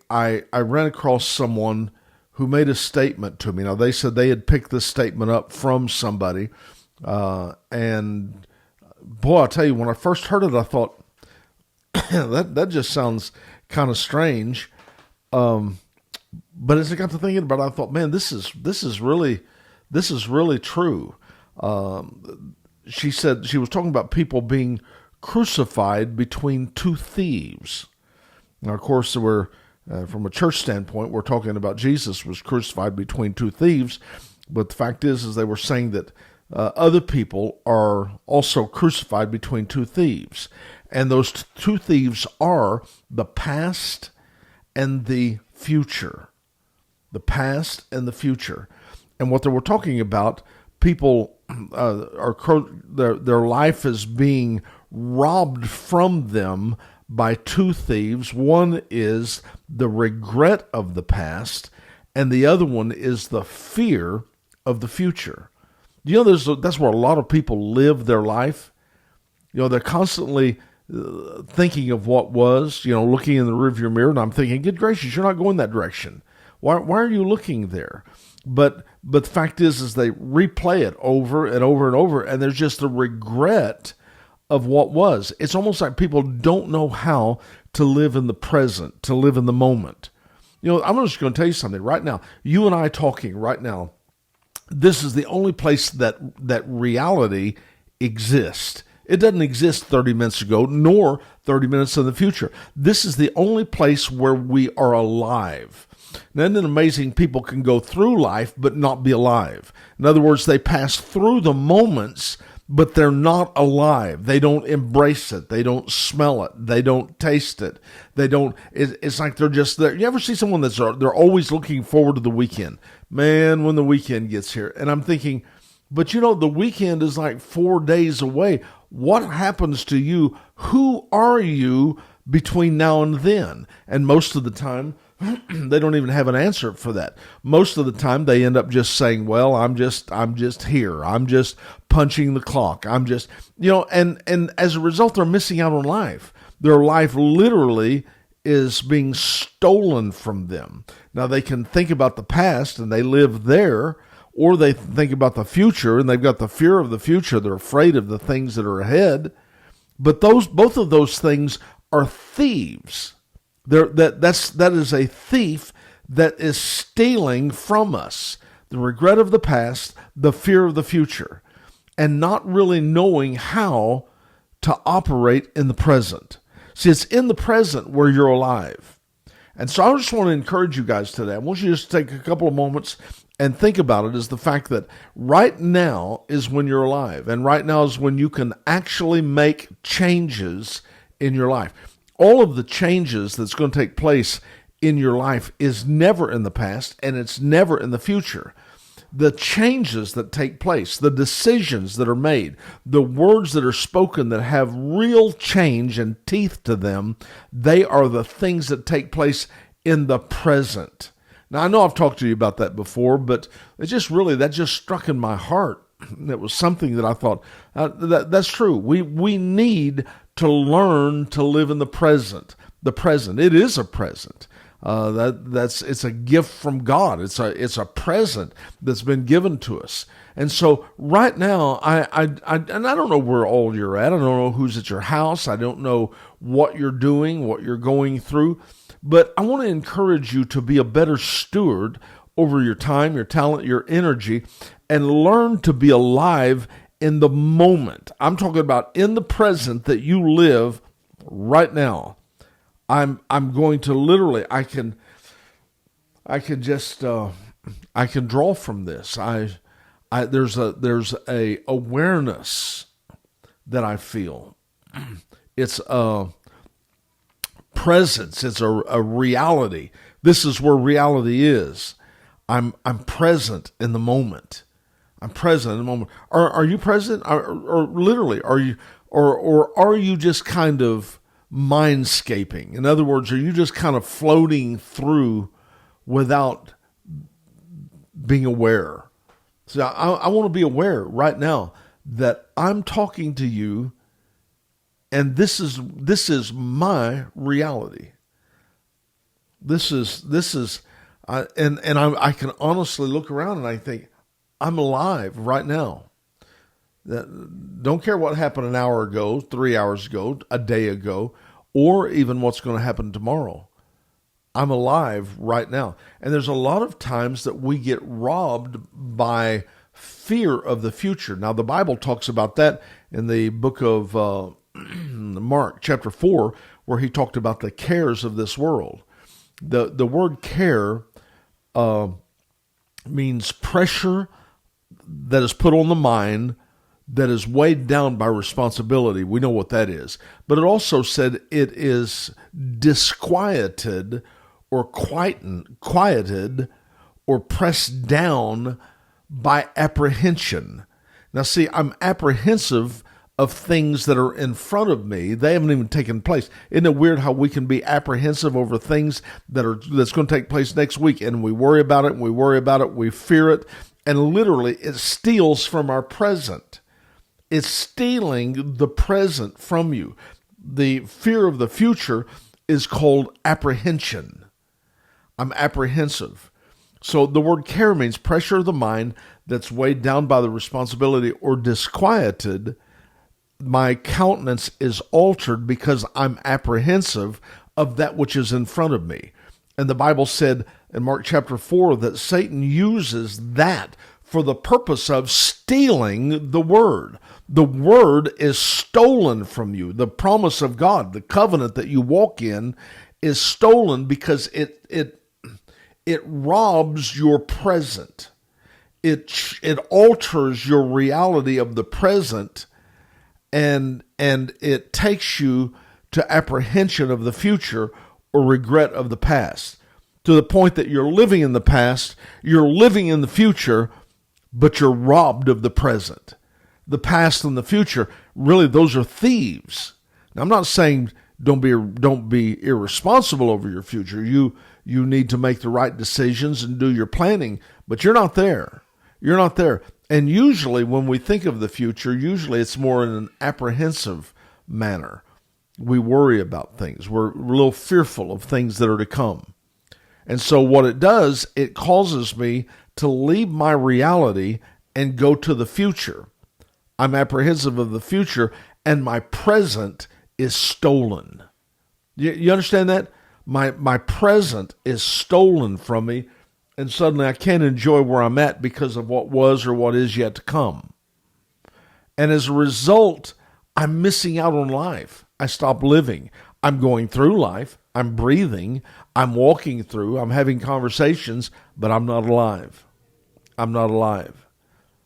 I ran across someone who made a statement to me. Now, they said they had picked this statement up from somebody. And boy, I'll tell you, when I first heard it, I thought, that just sounds kind of strange. But as I got to thinking about it, I thought, man, this is really true. She said she was talking about people being crucified between two thieves. Now, of course, we're from a church standpoint, we're talking about Jesus was crucified between two thieves. But the fact is they were saying that other people are also crucified between two thieves. And those two thieves are the past and the future. The past and the future. And what they were talking about, people their life is being robbed from them by two thieves. One is the regret of the past, and the other one is the fear of the future. You know, that's where a lot of people live their life. You know, they're constantly thinking of what was, looking in the rearview mirror, and I'm thinking, good gracious, you're not going that direction. Why are you looking there? But the fact is they replay it over and over and over, and there's just the regret of what was. It's almost like people don't know how to live in the present, to live in the moment. I'm just going to tell you something right now. You and I talking right now, this is the only place that reality exists. It doesn't exist 30 minutes ago, nor 30 minutes in the future. This is the only place where we are alive. Now, isn't it amazing people can go through life but not be alive? In other words, they pass through the moments, but they're not alive. They don't embrace it. They don't smell it. They don't taste it. It's like they're just there. You ever see someone they're always looking forward to the weekend? Man, when the weekend gets here. And I'm thinking, but the weekend is like 4 days away. What happens to you? Who are you between now and then? And most of the time, they don't even have an answer for that. Most of the time, they end up just saying, well, I'm just here. I'm just punching the clock. I'm just, and as a result, they're missing out on life. Their life literally is being stolen from them. Now, they can think about the past and they live there, or they think about the future and they've got the fear of the future. They're afraid of the things that are ahead. But both of those things are thieves. That is a thief that is stealing from us the regret of the past, the fear of the future, and not really knowing how to operate in the present. See, it's in the present where you're alive. And so I just want to encourage you guys today. I want you to just take a couple of moments and think about it, is the fact that right now is when you're alive, and right now is when you can actually make changes in your life. All of the changes that's going to take place in your life is never in the past, and it's never in the future. The changes that take place, the decisions that are made, the words that are spoken that have real change and teeth to them, they are the things that take place in the present. Now, I know I've talked to you about that before, but that just struck in my heart. It was something that I thought, that's true. We need to learn to live in the present. The present. It is a present. It's a gift from God. It's a present that's been given to us. And so right now, I don't know where all you're at. I don't know who's at your house. I don't know what you're doing, what you're going through. But I want to encourage you to be a better steward over your time, your talent, your energy, and learn to be alive in the moment. I'm talking about in the present that you live right now. I'm going to literally, I can draw from this. There's a awareness that I feel. It's a presence. It's a reality. This is where reality is. I'm present in the moment. I'm present in the moment. Are you present? Or literally, are you, or are you just kind of mindscaping? In other words, are you just kind of floating through without being aware? So I want to be aware right now that I'm talking to you, and this is my reality. I can honestly look around and I think, I'm alive right now. Don't care what happened an hour ago, 3 hours ago, a day ago, or even what's going to happen tomorrow. I'm alive right now. And there's a lot of times that we get robbed by fear of the future. Now, the Bible talks about that in the book of Mark, chapter 4, where he talked about the cares of this world. The word care means pressure that is put on the mind that is weighed down by responsibility. We know what that is. But it also said it is disquieted or quieted or pressed down by apprehension. Now see, I'm apprehensive of things that are in front of me. They haven't even taken place. Isn't it weird how we can be apprehensive over things that's going to take place next week, and we worry about it, and we worry about it, we fear it, and literally it steals from our present. It's stealing the present from you. The fear of the future is called apprehension. I'm apprehensive. So the word care means pressure of the mind that's weighed down by the responsibility or disquieted. My countenance is altered because I'm apprehensive of that which is in front of me. And the Bible said in Mark chapter 4 that Satan uses that for the purpose of stealing the word. The word is stolen from you. The promise of God, the covenant that you walk in, is stolen because it robs your present. It alters your reality of the present, and it takes you to apprehension of the future or regret of the past, to the point that you're living in the past, you're living in the future, but you're robbed of the present. The past and the future, really, those are thieves. Now, I'm not saying don't be irresponsible over your future. You need to make the right decisions and do your planning, but you're not there. You're not there. And usually when we think of the future, usually it's more in an apprehensive manner. We worry about things. We're a little fearful of things that are to come. And so what it does, it causes me to leave my reality and go to the future. I'm apprehensive of the future, and my present is stolen. You understand that? My present is stolen from me, and suddenly I can't enjoy where I'm at because of what was or what is yet to come. And as a result, I'm missing out on life. I stop living. I'm going through life. I'm breathing. I'm walking through. I'm having conversations, but I'm not alive. I'm not alive.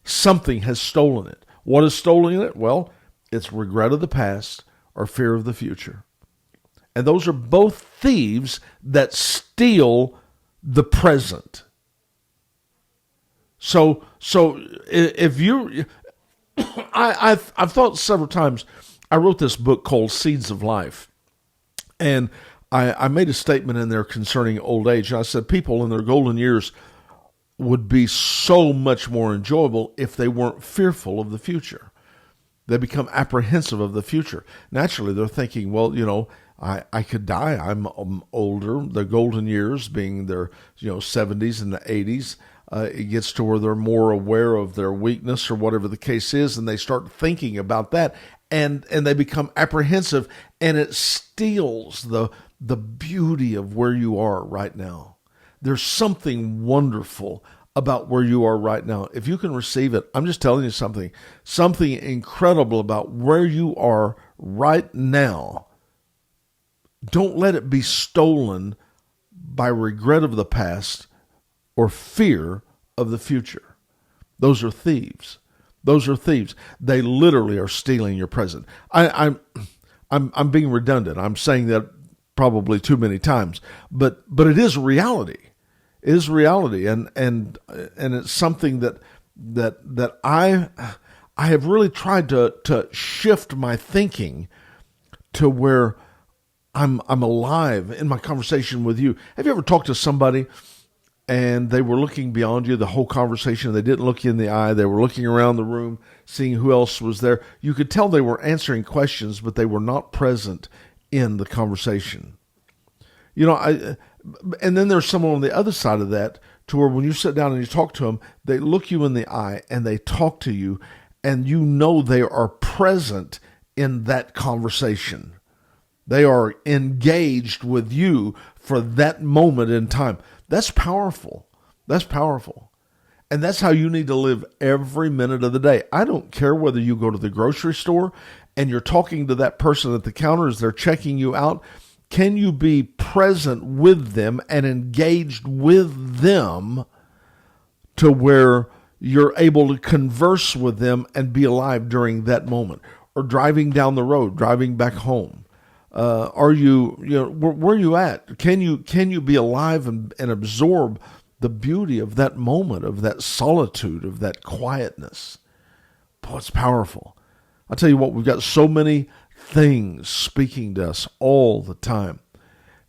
Something has stolen it. What is stolen it? Well, it's regret of the past or fear of the future. And those are both thieves that steal the present. So if you, I've thought several times. I wrote this book called Seeds of Life, and I made a statement in there concerning old age. And I said people in their golden years would be so much more enjoyable if they weren't fearful of the future. They become apprehensive of the future. Naturally, they're thinking, well, I could die. I'm older. The golden years being their 70s and the 80s. It gets to where they're more aware of their weakness or whatever the case is, and they start thinking about that, and they become apprehensive, and it steals the beauty of where you are right now. There's something wonderful about where you are right now. If you can receive it, I'm just telling you something incredible about where you are right now. Don't let it be stolen by regret of the past or fear of the future. Those are thieves. Those are thieves. They literally are stealing your present. I'm being redundant. I'm saying that probably too many times, but it is reality. It is reality, and it's something that I have really tried to shift my thinking to where I'm alive in my conversation with you. Have you ever talked to somebody and they were looking beyond you the whole conversation? They didn't look you in the eye. They were looking around the room, seeing who else was there. You could tell they were answering questions, but they were not present in the conversation. And then there's someone on the other side of that, to where when you sit down and you talk to them, they look you in the eye and they talk to you, and you know they are present in that conversation. They are engaged with you for that moment in time. That's powerful. That's powerful. And that's how you need to live every minute of the day. I don't care whether you go to the grocery store and you're talking to that person at the counter as they're checking you out. Can you be present with them and engaged with them to where you're able to converse with them and be alive during that moment? Or driving down the road, driving back home. Are you, where are you at? Can you be alive and absorb the beauty of that moment, of that solitude, of that quietness? Boy, it's powerful. I'll tell you what, we've got so many things speaking to us all the time.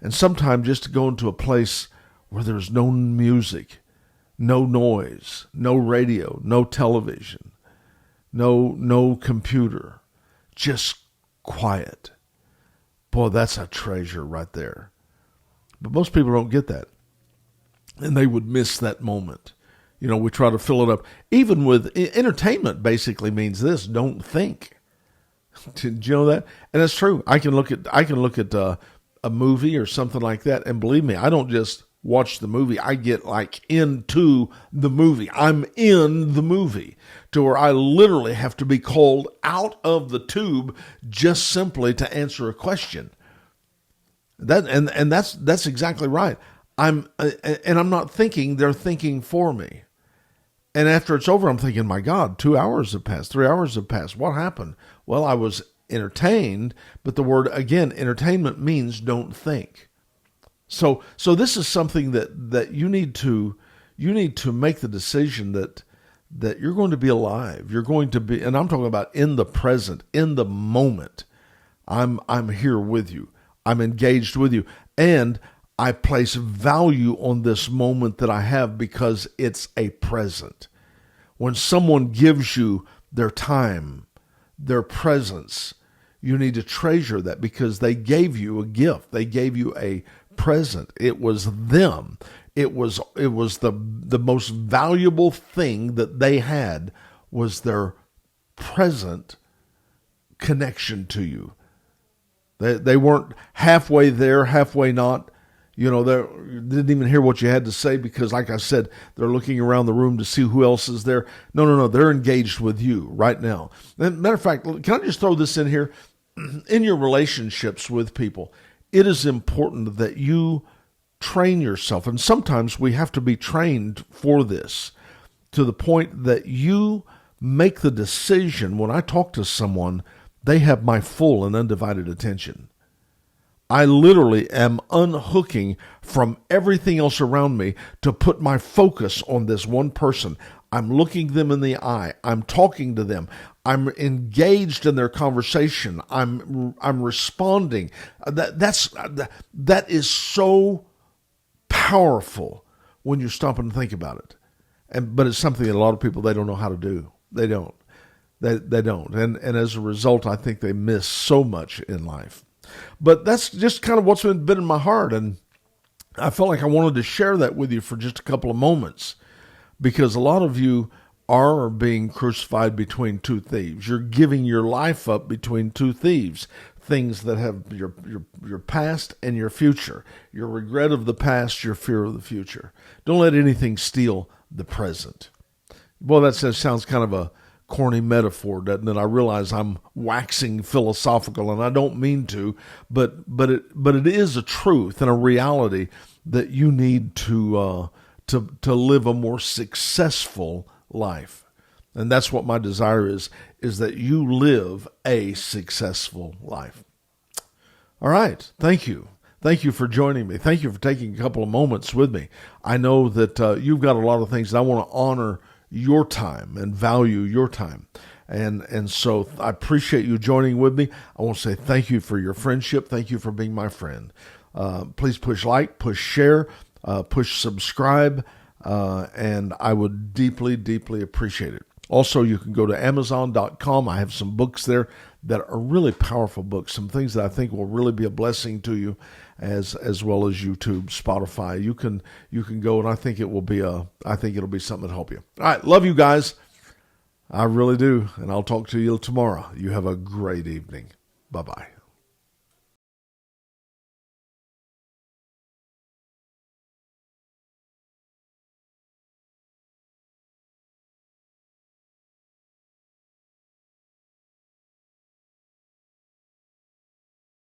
And sometimes just to go into a place where there's no music, no noise, no radio, no television, no computer, just quiet. Boy, that's a treasure right there. But most people don't get that. And they would miss that moment. We try to fill it up. Even with entertainment basically means this: don't think. Did you know that? And that's true. I can look at a movie or something like that, and believe me, I don't just watch the movie. I get into the movie. I'm in the movie to where I literally have to be called out of the tube just simply to answer a question. That's exactly right. I'm not thinking, they're thinking for me. And after it's over, I'm thinking, my God, 2 hours have passed, 3 hours have passed. What happened? Well, I was entertained, but the word, again, entertainment means don't think. So this is something that you need to make the decision that you're going to be alive. You're going to be, and I'm talking about in the present, in the moment. I'm here with you. I'm engaged with you. And I place value on this moment that I have because it's a present. When someone gives you their time, their presence, you need to treasure that because they gave you a gift. They gave you a present. It was them. It was the most valuable thing that they had was their present connection to you. They weren't halfway there, halfway not. They didn't even hear what you had to say because, like I said, they're looking around the room to see who else is there. No. They're engaged with you right now. And matter of fact, can I just throw this in here? In your relationships with people, it is important that you train yourself. And sometimes we have to be trained for this to the point that you make the decision. When I talk to someone, they have my full and undivided attention. I literally am unhooking from everything else around me to put my focus on this one person. I'm looking them in the eye. I'm talking to them. I'm engaged in their conversation. I'm responding. That is so powerful when you stop and think about it. But it's something that a lot of people, they don't know how to do. They don't. They don't. And as a result, I think they miss so much in life. But that's just kind of what's been in my heart. And I felt like I wanted to share that with you for just a couple of moments because a lot of you are being crucified between two thieves. You're giving your life up between two thieves, things that have your past and your future, your regret of the past, your fear of the future. Don't let anything steal the present. Well, that sounds kind of a corny metaphor, doesn't it? I realize I'm waxing philosophical, and I don't mean to, but it is a truth and a reality that you need to live a more successful life, and that's what my desire is that you live a successful life. All right, thank you. Thank you for joining me. Thank you for taking a couple of moments with me. I know that you've got a lot of things, and I want to honor your time and value your time. And so I appreciate you joining with me. I want to say thank you for your friendship. Thank you for being my friend. Please push like, push share, push subscribe, and I would deeply, deeply appreciate it. Also, you can go to Amazon.com. I have some books there that are really powerful books, some things that I think will really be a blessing to you, as well as YouTube, Spotify. You can go, and I think it'll be something to help you. All right, love you guys. I really do, and I'll talk to you tomorrow. You have a great evening. Bye-bye.